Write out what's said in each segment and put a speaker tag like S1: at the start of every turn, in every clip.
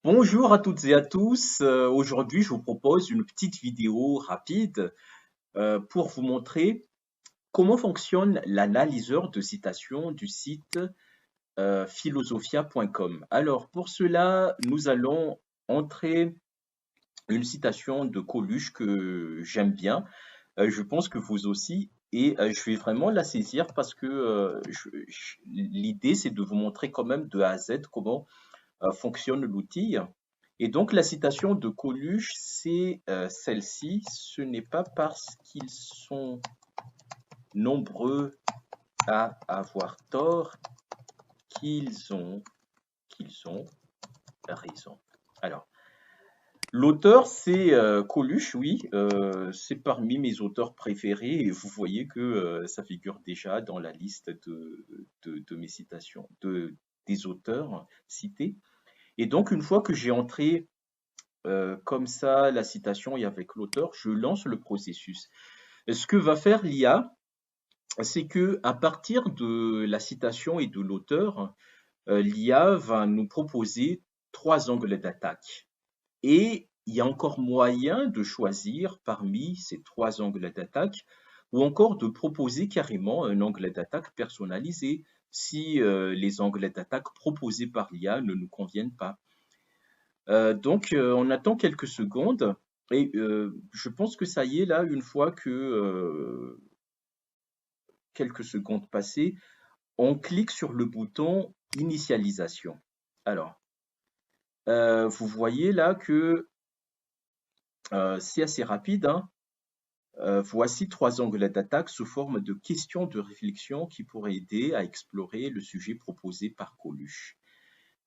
S1: Bonjour à toutes et à tous. Aujourd'hui, je vous propose une petite vidéo rapide pour vous montrer comment fonctionne l'analyseur de citations du site philosophia.com. Alors, pour cela, nous allons entrer une citation de Coluche que j'aime bien. Je pense que vous aussi. Et je vais vraiment la saisir parce que l'idée, c'est de vous montrer quand même de A à Z comment fonctionne l'outil. Et donc la citation de Coluche, c'est celle-ci. Ce n'est pas parce qu'ils sont nombreux à avoir tort qu'ils ont, qu'ils ont raison. Alors, l'auteur, c'est Coluche, oui. C'est parmi mes auteurs préférés et vous voyez que ça figure déjà dans la liste de mes citations, des auteurs cités. Et donc, une fois que j'ai entré comme ça la citation et avec l'auteur, je lance le processus. Ce que va faire l'IA, c'est que à partir de la citation et de l'auteur, l'IA va nous proposer trois angles d'attaque. Et il y a encore moyen de choisir parmi ces trois angles d'attaque ou encore de proposer carrément un angle d'attaque personnalisé si les angles d'attaque proposés par l'IA ne nous conviennent pas. Donc, on attend quelques secondes et je pense que ça y est là, une fois que quelques secondes passées, on clique sur le bouton initialisation. Alors, vous voyez là que c'est assez rapide, hein. Voici trois angles d'attaque sous forme de questions de réflexion qui pourraient aider à explorer le sujet proposé par Coluche.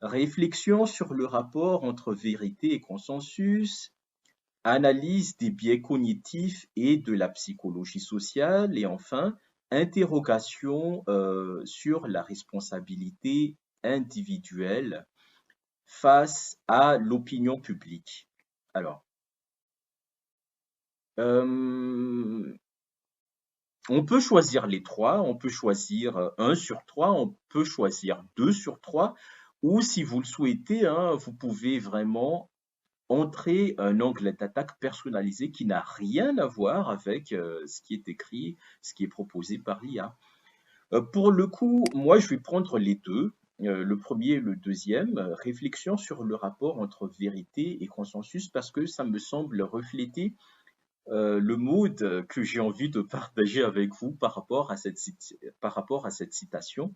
S1: Réflexion sur le rapport entre vérité et consensus, analyse des biais cognitifs et de la psychologie sociale, et enfin, interrogation sur la responsabilité individuelle face à l'opinion publique. Alors, on peut choisir les trois, on peut choisir 1 sur 3, on peut choisir 2 sur 3, ou si vous le souhaitez, hein, vous pouvez vraiment entrer un angle d'attaque personnalisé qui n'a rien à voir avec ce qui est écrit, ce qui est proposé par l'IA. Pour le coup, moi, je vais prendre les deux, le premier et le deuxième, réflexion sur le rapport entre vérité et consensus, parce que ça me semble refléter le mood que j'ai envie de partager avec vous par rapport à cette citation.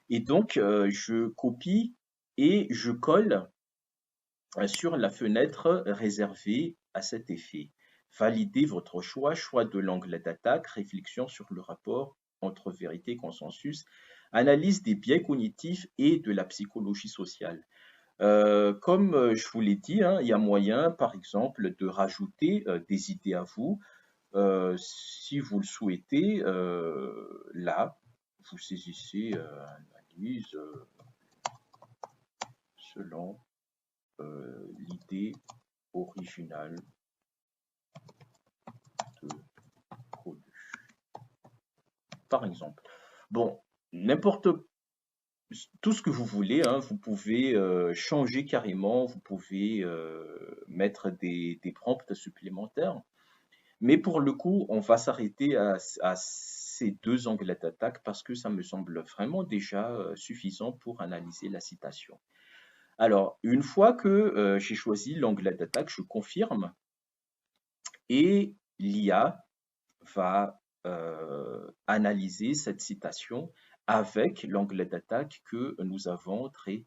S1: Et donc, je copie et je colle sur la fenêtre réservée à cet effet. Validez votre choix, choix de l'angle d'attaque, réflexion sur le rapport entre vérité et consensus, analyse des biais cognitifs et de la psychologie sociale. Comme je vous l'ai dit, hein, il y a moyen, par exemple, de rajouter des idées à vous. Si vous le souhaitez, là, vous saisissez analyse selon l'idée originale de Coluche, par exemple. Bon, n'importe tout ce que vous voulez, hein, vous pouvez changer carrément, vous pouvez mettre des prompts supplémentaires. Mais pour le coup, on va s'arrêter à ces deux angles d'attaque parce que ça me semble vraiment déjà suffisant pour analyser la citation. Alors, une fois que j'ai choisi l'angle d'attaque, je confirme et l'IA va analyser cette citation avec l'angle d'attaque que nous avons entré.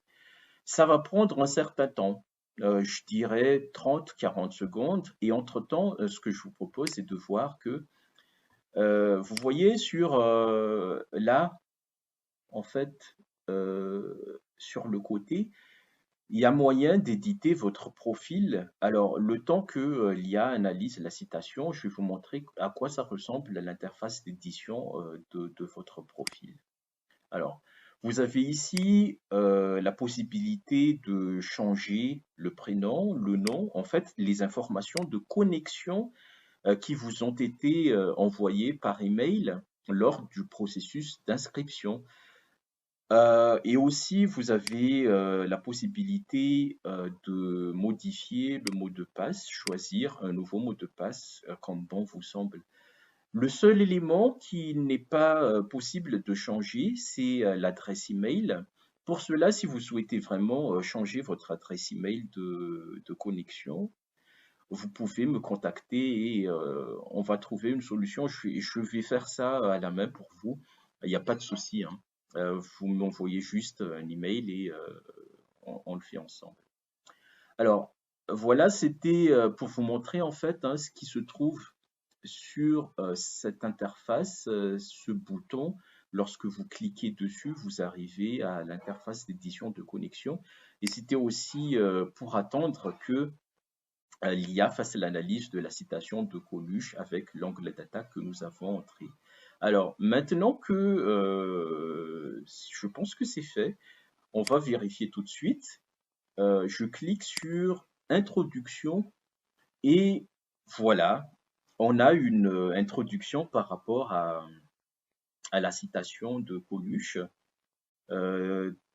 S1: Ça va prendre un certain temps, je dirais 30-40 secondes. Et entre-temps, ce que je vous propose, c'est de voir que, vous voyez sur là, en fait, sur le côté, il y a moyen d'éditer votre profil. Alors, le temps que l'IA analyse la citation, je vais vous montrer à quoi ça ressemble à l'interface d'édition de votre profil. Alors, vous avez ici la possibilité de changer le prénom, le nom, en fait, les informations de connexion qui vous ont été envoyées par email lors du processus d'inscription. Et aussi, vous avez la possibilité de modifier le mot de passe, choisir un nouveau mot de passe comme bon vous semble. Le seul élément qui n'est pas possible de changer, c'est l'adresse email. Pour cela, si vous souhaitez vraiment changer votre adresse email de connexion, vous pouvez me contacter et on va trouver une solution. Je vais faire ça à la main pour vous. Il n'y a pas de souci, hein. Vous m'envoyez juste un email et on le fait ensemble. Alors, voilà, c'était pour vous montrer en fait hein, ce qui se trouve sur cette interface, ce bouton. Lorsque vous cliquez dessus, vous arrivez à l'interface d'édition de connexion. Et c'était aussi pour attendre que l'IA fasse l'analyse de la citation de Coluche avec l'angle d'attaque que nous avons entré. Alors, maintenant que je pense que c'est fait, on va vérifier tout de suite. Je clique sur Introduction et voilà, on a une introduction par rapport à la citation de Coluche.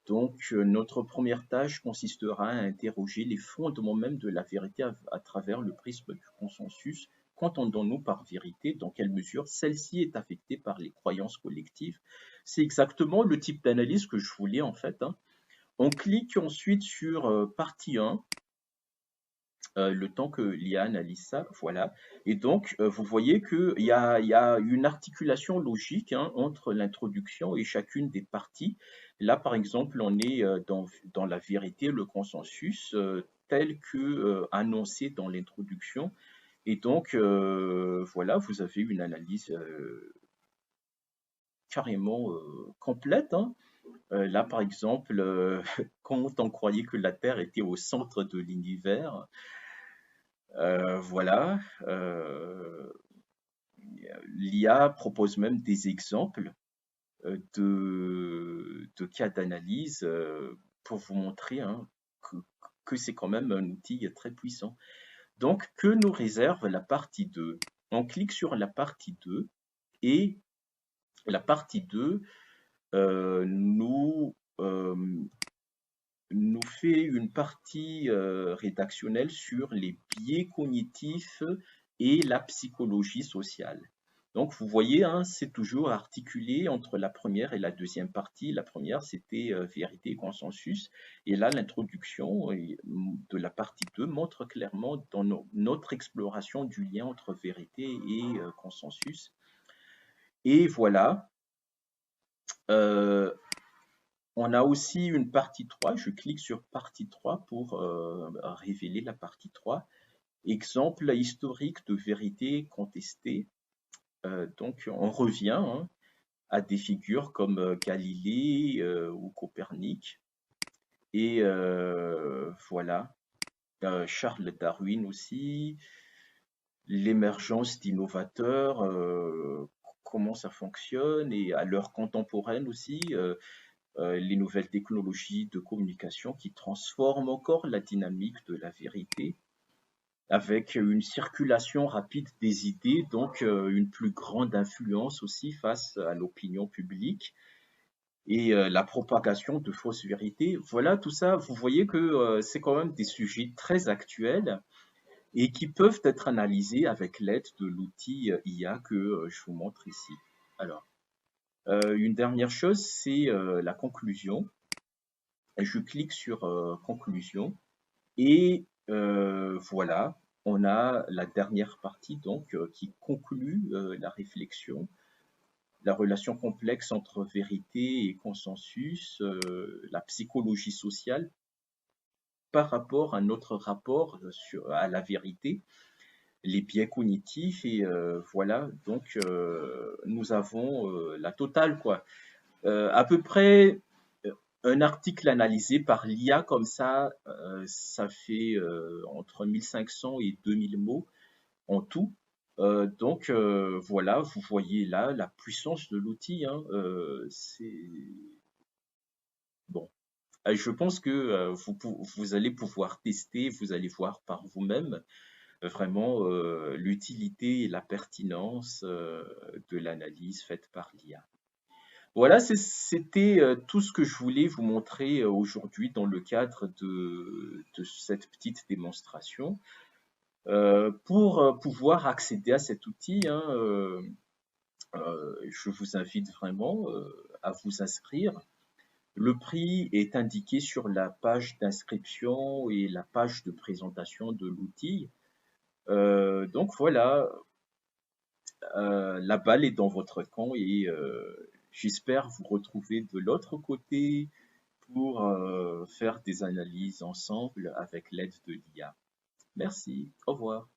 S1: Donc, notre première tâche consistera à interroger les fondements même de la vérité à travers le prisme du consensus. Qu'entendons-nous par vérité? Dans quelle mesure celle-ci est affectée par les croyances collectives? C'est exactement le type d'analyse que je voulais en fait, hein. On clique ensuite sur partie 1, le temps que l'IA analyse ça, voilà. Et donc, vous voyez qu'il y a une articulation logique hein, entre l'introduction et chacune des parties. Là, par exemple, on est dans la vérité, le consensus, tel que annoncé dans l'introduction. Et donc, voilà, vous avez une analyse carrément complète, hein. Là, par exemple, quand on croyait que la Terre était au centre de l'univers, voilà, l'IA propose même des exemples de cas d'analyse pour vous montrer hein, que c'est quand même un outil très puissant. Donc, que nous réserve la partie 2? On clique sur la partie 2 et la partie 2 nous fait une partie rédactionnelle sur les biais cognitifs et la psychologie sociale. Donc, vous voyez, hein, c'est toujours articulé entre la première et la deuxième partie. La première, c'était vérité et consensus. Et là, l'introduction de la partie 2 montre clairement dans notre exploration du lien entre vérité et consensus. Et voilà. On a aussi une partie 3. Je clique sur partie 3 pour révéler la partie 3. Exemple historique de vérité contestée. Donc, on revient hein, à des figures comme Galilée ou Copernic. Et voilà, Charles Darwin aussi, l'émergence d'innovateurs, comment ça fonctionne, et à l'heure contemporaine aussi, les nouvelles technologies de communication qui transforment encore la dynamique de la vérité avec une circulation rapide des idées, donc une plus grande influence aussi face à l'opinion publique et la propagation de fausses vérités. Voilà, tout ça, vous voyez que c'est quand même des sujets très actuels et qui peuvent être analysés avec l'aide de l'outil IA que je vous montre ici. Alors, une dernière chose, c'est la conclusion. Je clique sur conclusion et voilà, on a la dernière partie donc qui conclut la réflexion, la relation complexe entre vérité et consensus, la psychologie sociale par rapport à notre rapport à la vérité, les biais cognitifs et voilà, donc nous avons la totale quoi. À peu près un article analysé par l'IA comme ça fait entre 1500 et 2000 mots en tout. Donc voilà, vous voyez là la puissance de l'outil, hein, c'est bon. Je pense que vous allez pouvoir tester, vous allez voir par vous-même vraiment l'utilité et la pertinence de l'analyse faite par l'IA. Voilà, c'était tout ce que je voulais vous montrer aujourd'hui dans le cadre de cette petite démonstration. Pour pouvoir accéder à cet outil, hein, je vous invite vraiment à vous inscrire. Le prix est indiqué sur la page d'inscription et la page de présentation de l'outil. Donc voilà, la balle est dans votre camp et j'espère vous retrouver de l'autre côté pour faire des analyses ensemble avec l'aide de l'IA. Merci, au revoir.